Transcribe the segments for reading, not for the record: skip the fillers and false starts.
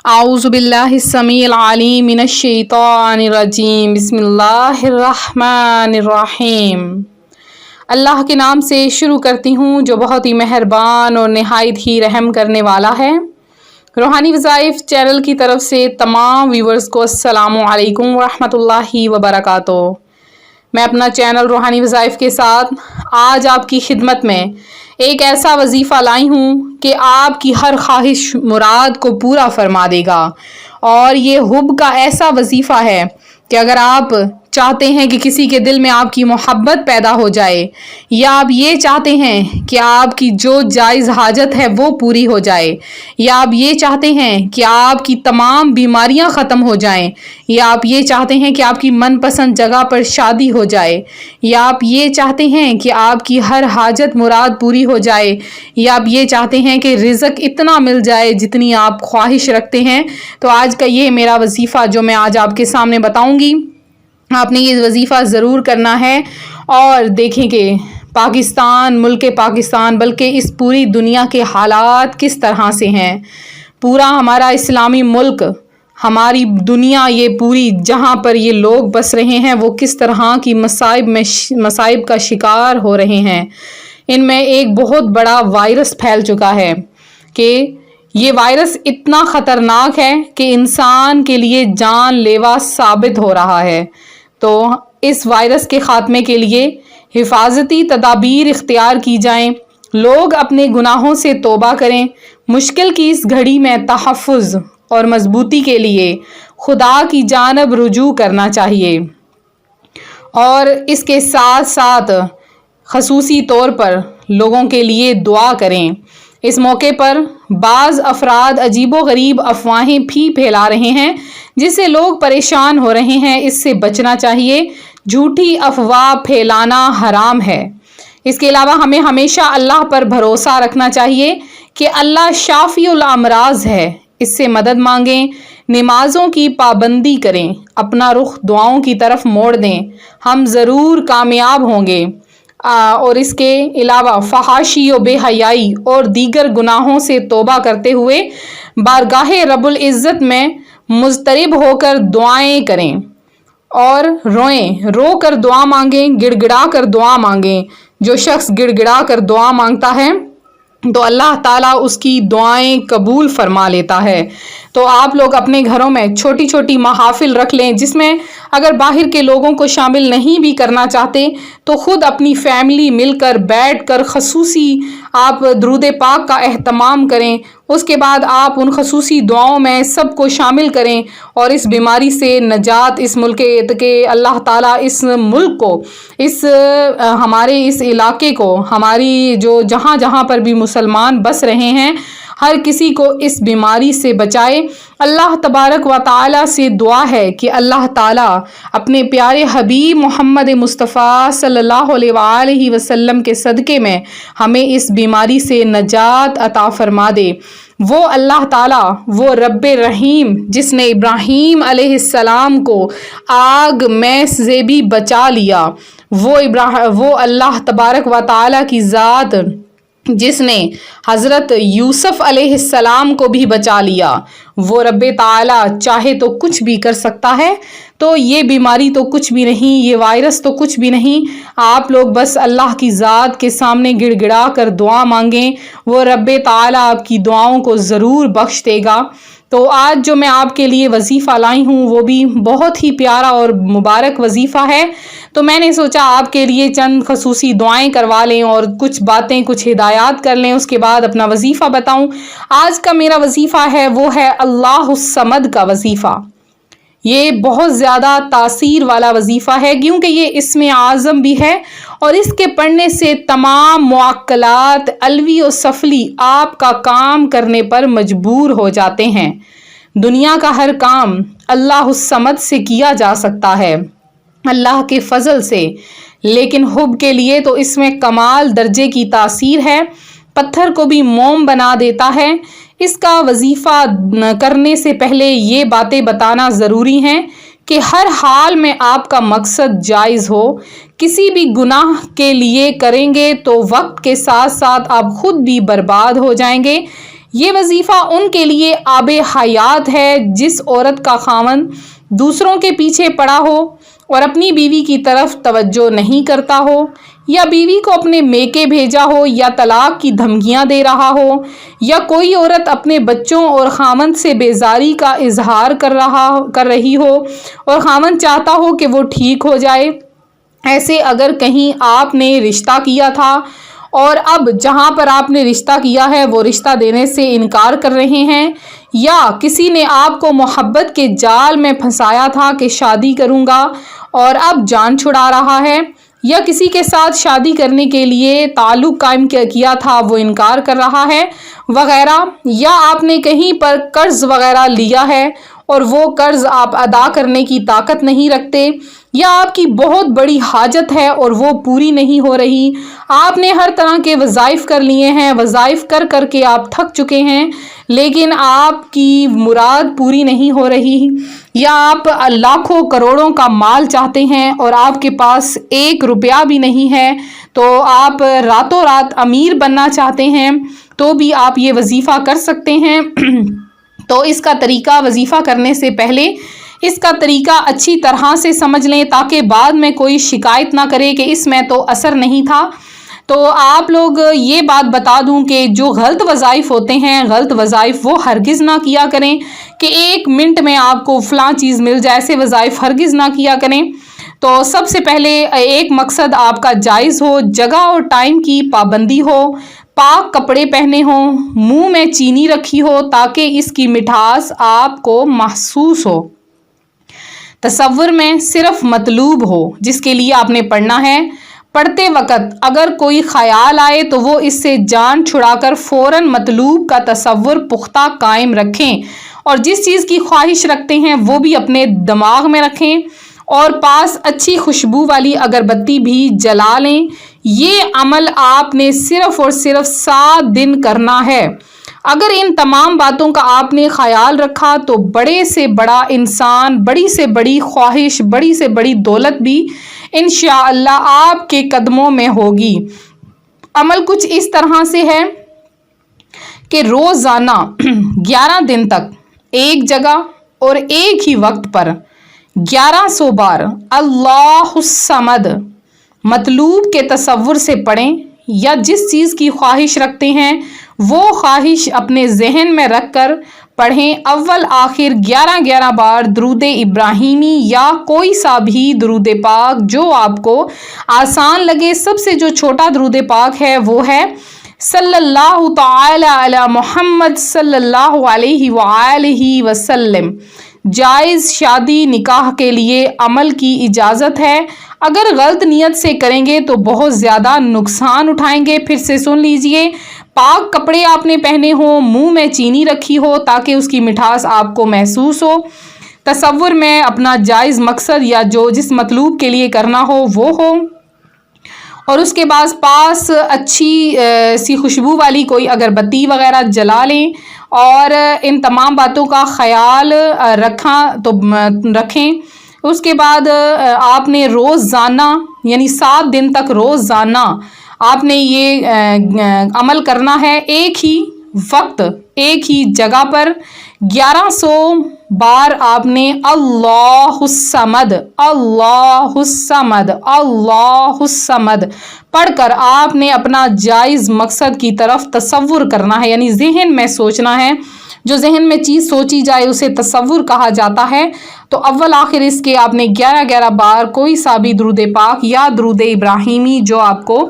आऊज़ु बिल्लाहिस समीइल अलीम मिनश शैतानिर रजीम बिस्मिल्लाहिर रहमानिर रहीम। अल्लाह के नाम से शुरू करती हूँ जो बहुत ही मेहरबान और नहायत ही रहम करने वाला है। रूहानी वज़ाइफ चैनल की तरफ से तमाम व्यूवर्स को अस्सलामु अलैकुम वरहमतुल्लाहि वबरकातुहू। मैं अपना चैनल रूहानी वज़ाइफ के साथ आज आपकी खिदमत में एक ऐसा वजीफ़ा लाई हूँ कि आपकी हर ख्वाहिश मुराद को पूरा फरमा देगा। और ये हुब का ऐसा वजीफ़ा है कि अगर आप चाहते हैं कि किसी के दिल में आपकी मोहब्बत पैदा हो जाए, या आप ये चाहते हैं कि आपकी जो जायज़ हाजत है वो पूरी हो जाए, या आप ये चाहते हैं कि आपकी तमाम बीमारियां ख़त्म हो जाएं, या आप ये चाहते हैं कि आपकी मनपसंद जगह पर शादी हो जाए, या आप ये चाहते हैं कि आपकी हर हाजत मुराद पूरी हो जाए, या आप ये चाहते हैं कि रिज़्क़ इतना मिल जाए जितनी आप ख्वाहिश रखते हैं, तो आज का ये मेरा वजीफ़ा जो मैं आज आपके सामने बताऊँगी, आपने ये वजीफ़ा ज़रूर करना है। और देखें कि पाकिस्तान, मुल्क पाकिस्तान बल्कि इस पूरी दुनिया के हालात किस तरह से हैं। पूरा हमारा इस्लामी मुल्क, हमारी दुनिया, ये पूरी जहाँ पर ये लोग बस रहे हैं वो किस तरह की मसाइब का शिकार हो रहे हैं। इनमें एक बहुत बड़ा वायरस फैल चुका है कि ये वायरस इतना ख़तरनाक है कि इंसान के लिए जानलेवा साबित हो रहा है। तो इस वायरस के ख़ात्मे के लिए हिफाजती तदाबीर इख्तियार की जाएं, लोग अपने गुनाहों से तौबा करें, मुश्किल की इस घड़ी में तहफ़्फ़ुज़ और मजबूती के लिए खुदा की जानब रुजू करना चाहिए। और इसके साथ साथ ख़ुसूसी तौर पर लोगों के लिए दुआ करें। इस मौके पर बाज़ अफराद अजीबो गरीब अफवाहें भी फैला रहे हैं जिससे लोग परेशान हो रहे हैं। इससे बचना चाहिए। झूठी अफवाह फैलाना हराम है। इसके अलावा हमें हमेशा अल्लाह पर भरोसा रखना चाहिए कि अल्लाह शाफ़िउल अमराज़ है। इससे मदद मांगें, नमाज़ों की पाबंदी करें, अपना रुख दुआओं की तरफ मोड़ दें, हम ज़रूर कामयाब होंगे। और इसके अलावा फ़हाशी और बेहयाई और दीगर गुनाहों से तौबा करते हुए बारगाहे रब्बुल इज़्ज़त में मुज़तरिब होकर दुआएं करें और रोएं, रो कर दुआ मांगें, गिड़गिड़ा कर दुआ मांगें। जो शख्स गिड़गिड़ा कर दुआ मांगता है तो अल्लाह ताला उसकी दुआएं कबूल फरमा लेता है। तो आप लोग अपने घरों में छोटी छोटी महाफिल रख लें जिसमें अगर बाहर के लोगों को शामिल नहीं भी करना चाहते तो ख़ुद अपनी फैमिली मिलकर बैठकर ख़ुसूसी आप दुरूद पाक का एहतमाम करें। उसके बाद आप उन ख़ुसूसी दुआओं में सबको शामिल करें और इस बीमारी से नजात इस मुल्क के अल्लाह ताला इस मुल्क को, इस हमारे इस इलाके को, हमारी जो जहाँ जहाँ पर भी मुसलमान बस रहे हैं हर किसी को इस बीमारी से बचाए। अल्लाह तबारक व ताला से दुआ है कि अल्लाह ताला अपने प्यारे हबीब मोहम्मद मुस्तफ़ा सल्लल्लाहु अलैहि वसल्लम के सदक़े में हमें इस बीमारी से नजात अता फरमा दे। वो अल्लाह ताला, वो रब्बे रहीम जिसने इब्राहीम अलैहिस्सलाम को आग में से भी बचा लिया, वो अल्लाह तबारक व ताला की ज़ात जिसने हज़रत यूसुफ अलैहिस्सलाम को भी बचा लिया, वो रब्बे ताला चाहे तो कुछ भी कर सकता है। तो ये बीमारी तो कुछ भी नहीं, ये वायरस तो कुछ भी नहीं। आप लोग बस अल्लाह की ज़ात के सामने गिड़गिड़ा कर दुआ मांगें, वो रब्बे ताला आपकी दुआओं को ज़रूर बख्श देगा। तो आज जो मैं आपके लिए वजीफ़ा लाई हूँ वो भी बहुत ही प्यारा और मुबारक वजीफ़ा है। तो मैंने सोचा आपके लिए चंद ख़ुसूसी दुआएं करवा लें और कुछ बातें, कुछ हिदायत कर लें, उसके बाद अपना वजीफ़ा बताऊं। आज का मेरा वजीफ़ा है वो है अल्लाहुस समद का वजीफ़ा। ये बहुत ज़्यादा तासीर वाला वजीफ़ा है क्योंकि ये इसमें आज़म भी है और इसके पढ़ने से तमाम मुअक्कलात अलवी और सफली आपका काम करने पर मजबूर हो जाते हैं। दुनिया का हर काम अल्लाहुस समद से किया जा सकता है अल्लाह के फजल से, लेकिन हुब के लिए तो इसमें कमाल दर्जे की तासीर है। पत्थर को भी मोम बना देता है। इसका वजीफ़ा करने से पहले ये बातें बताना ज़रूरी हैं कि हर हाल में आपका मकसद जायज़ हो। किसी भी गुनाह के लिए करेंगे तो वक्त के साथ साथ आप खुद भी बर्बाद हो जाएंगे। یہ وظیفہ ان کے لیے آب حیات ہے جس عورت کا خاوند دوسروں کے پیچھے پڑا ہو اور اپنی بیوی کی طرف توجہ نہیں کرتا ہو، یا بیوی کو اپنے میکے بھیجا ہو، یا طلاق کی دھمکیاں دے رہا ہو، یا کوئی عورت اپنے بچوں اور خاوند سے بیزاری کا اظہار کر رہی ہو اور خاوند چاہتا ہو کہ وہ ٹھیک ہو جائے۔ ایسے اگر کہیں آپ نے رشتہ کیا تھا اور اب جہاں پر آپ نے رشتہ کیا ہے وہ رشتہ دینے سے انکار کر رہے ہیں، یا کسی نے آپ کو محبت کے جال میں پھنسایا تھا کہ شادی کروں گا اور اب جان چھڑا رہا ہے، یا کسی کے ساتھ شادی کرنے کے لیے تعلق قائم کیا تھا وہ انکار کر رہا ہے وغیرہ، یا آپ نے کہیں پر قرض وغیرہ لیا ہے اور وہ قرض آپ ادا کرنے کی طاقت نہیں رکھتے، یا آپ کی بہت بڑی حاجت ہے اور وہ پوری نہیں ہو رہی، آپ نے ہر طرح کے وظائف کر لیے ہیں، وظائف کر کر کے آپ تھک چکے ہیں لیکن آپ کی مراد پوری نہیں ہو رہی، یا آپ لاکھوں کروڑوں کا مال چاہتے ہیں اور آپ کے پاس 1 روپیہ بھی نہیں ہے، تو آپ راتوں رات امیر بننا چاہتے ہیں تو بھی آپ یہ وظیفہ کر سکتے ہیں۔ تو اس کا طریقہ، وظیفہ کرنے سے پہلے اس کا طریقہ اچھی طرح سے سمجھ لیں تاکہ بعد میں کوئی شکایت نہ کرے کہ اس میں تو اثر نہیں تھا۔ تو آپ لوگ یہ بات بتا دوں کہ جو غلط وظائف ہوتے ہیں، غلط وظائف وہ ہرگز نہ کیا کریں کہ 1 منٹ میں آپ کو فلاں چیز مل جائے، ایسے وظائف ہرگز نہ کیا کریں۔ تو سب سے پہلے ایک مقصد آپ کا جائز ہو، جگہ اور ٹائم کی پابندی ہو، پاک کپڑے پہنے ہوں، منہ میں چینی رکھی ہو تاکہ اس کی مٹھاس آپ کو محسوس ہو، تصور میں صرف مطلوب ہو جس کے لیے آپ نے پڑھنا ہے۔ پڑھتے وقت اگر کوئی خیال آئے تو وہ اس سے جان چھڑا کر فوراً مطلوب کا تصور پختہ قائم رکھیں، اور جس چیز کی خواہش رکھتے ہیں وہ بھی اپنے دماغ میں رکھیں، اور پاس اچھی خوشبو والی اگربتی بھی جلا لیں۔ یہ عمل آپ نے صرف اور صرف 7 دن کرنا ہے۔ اگر ان تمام باتوں کا آپ نے خیال رکھا تو بڑے سے بڑا انسان، بڑی سے بڑی خواہش، بڑی سے بڑی دولت بھی انشاءاللہ آپ کے قدموں میں ہوگی۔ عمل کچھ اس طرح سے ہے کہ روزانہ 11 دن تک ایک جگہ اور ایک ہی وقت پر 1100 بار اللہ الصمد مطلوب کے تصور سے پڑھیں، یا جس چیز کی خواہش رکھتے ہیں وہ خواہش اپنے ذہن میں رکھ کر پڑھیں۔ اول آخر 11 بار درود ابراہیمی یا کوئی سا بھی درود پاک جو آپ کو آسان لگے۔ سب سے جو چھوٹا درود پاک ہے وہ ہے صلی اللہ تعالی علی محمد صلی اللہ علیہ وآلہ وسلم۔ جائز شادی نکاح کے لیے عمل کی اجازت ہے، اگر غلط نیت سے کریں گے تو بہت زیادہ نقصان اٹھائیں گے۔ پھر سے سن لیجئے، پاک کپڑے آپ نے پہنے ہوں، منہ میں چینی رکھی ہو تاکہ اس کی مٹھاس آپ کو محسوس ہو، تصور میں اپنا جائز مقصد یا جو جس مطلوب کے لیے کرنا ہو وہ ہو، اور اس کے بعد پاس اچھی سی خوشبو والی کوئی اگربتی وغیرہ جلا لیں، اور ان تمام باتوں کا خیال رکھیں۔ اس کے بعد آپ نے روزانہ یعنی 7 دن تک روزانہ آپ نے یہ عمل کرنا ہے، ایک ہی وقت ایک ہی جگہ پر 1100 بار آپ نے اللہ الصمد اللہ الصمد اللہ الصمد پڑھ کر آپ نے اپنا جائز مقصد کی طرف تصور کرنا ہے، یعنی ذہن میں سوچنا ہے۔ جو ذہن میں چیز سوچی جائے اسے تصور کہا جاتا ہے۔ تو اول آخر اس کے آپ نے 11 بار کوئی سا بھی درود پاک یا درود ابراہیمی جو آپ کو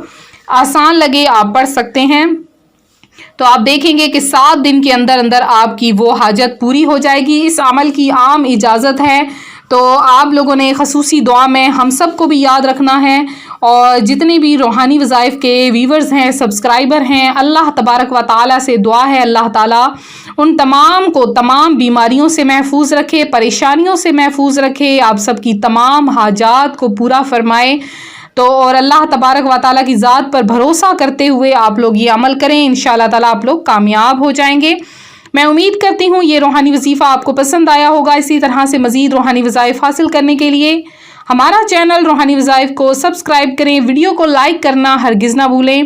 آسان لگے آپ پڑھ سکتے ہیں۔ تو آپ دیکھیں گے کہ 7 دن کے اندر اندر آپ کی وہ حاجت پوری ہو جائے گی۔ اس عمل کی عام اجازت ہے، تو آپ لوگوں نے خصوصی دعا میں ہم سب کو بھی یاد رکھنا ہے، اور جتنے بھی روحانی وظائف کے ویورز ہیں، سبسکرائبر ہیں، اللہ تبارک و تعالیٰ سے دعا ہے اللہ تعالیٰ ان تمام کو تمام بیماریوں سے محفوظ رکھے، پریشانیوں سے محفوظ رکھے، آپ سب کی تمام حاجات کو پورا فرمائے۔ تو اور اللہ تبارک و تعالیٰ کی ذات پر بھروسہ کرتے ہوئے آپ لوگ یہ عمل کریں، انشاءاللہ تعالیٰ آپ لوگ کامیاب ہو جائیں گے۔ میں امید کرتی ہوں یہ روحانی وظیفہ آپ کو پسند آیا ہوگا۔ اسی طرح سے مزید روحانی وظائف حاصل کرنے کے لیے ہمارا چینل روحانی وظائف کو سبسکرائب کریں، ویڈیو کو لائک کرنا ہرگز نہ بھولیں،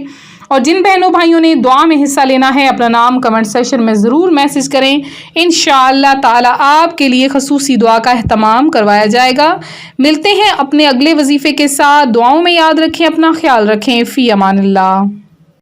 اور جن بہنوں بھائیوں نے دعا میں حصہ لینا ہے اپنا نام کمنٹ سیکشن میں ضرور میسج کریں، انشاءاللہ تعالی آپ کے لیے خصوصی دعا کا اہتمام کروایا جائے گا۔ ملتے ہیں اپنے اگلے وظیفے کے ساتھ، دعاؤں میں یاد رکھیں، اپنا خیال رکھیں، فی امان اللہ۔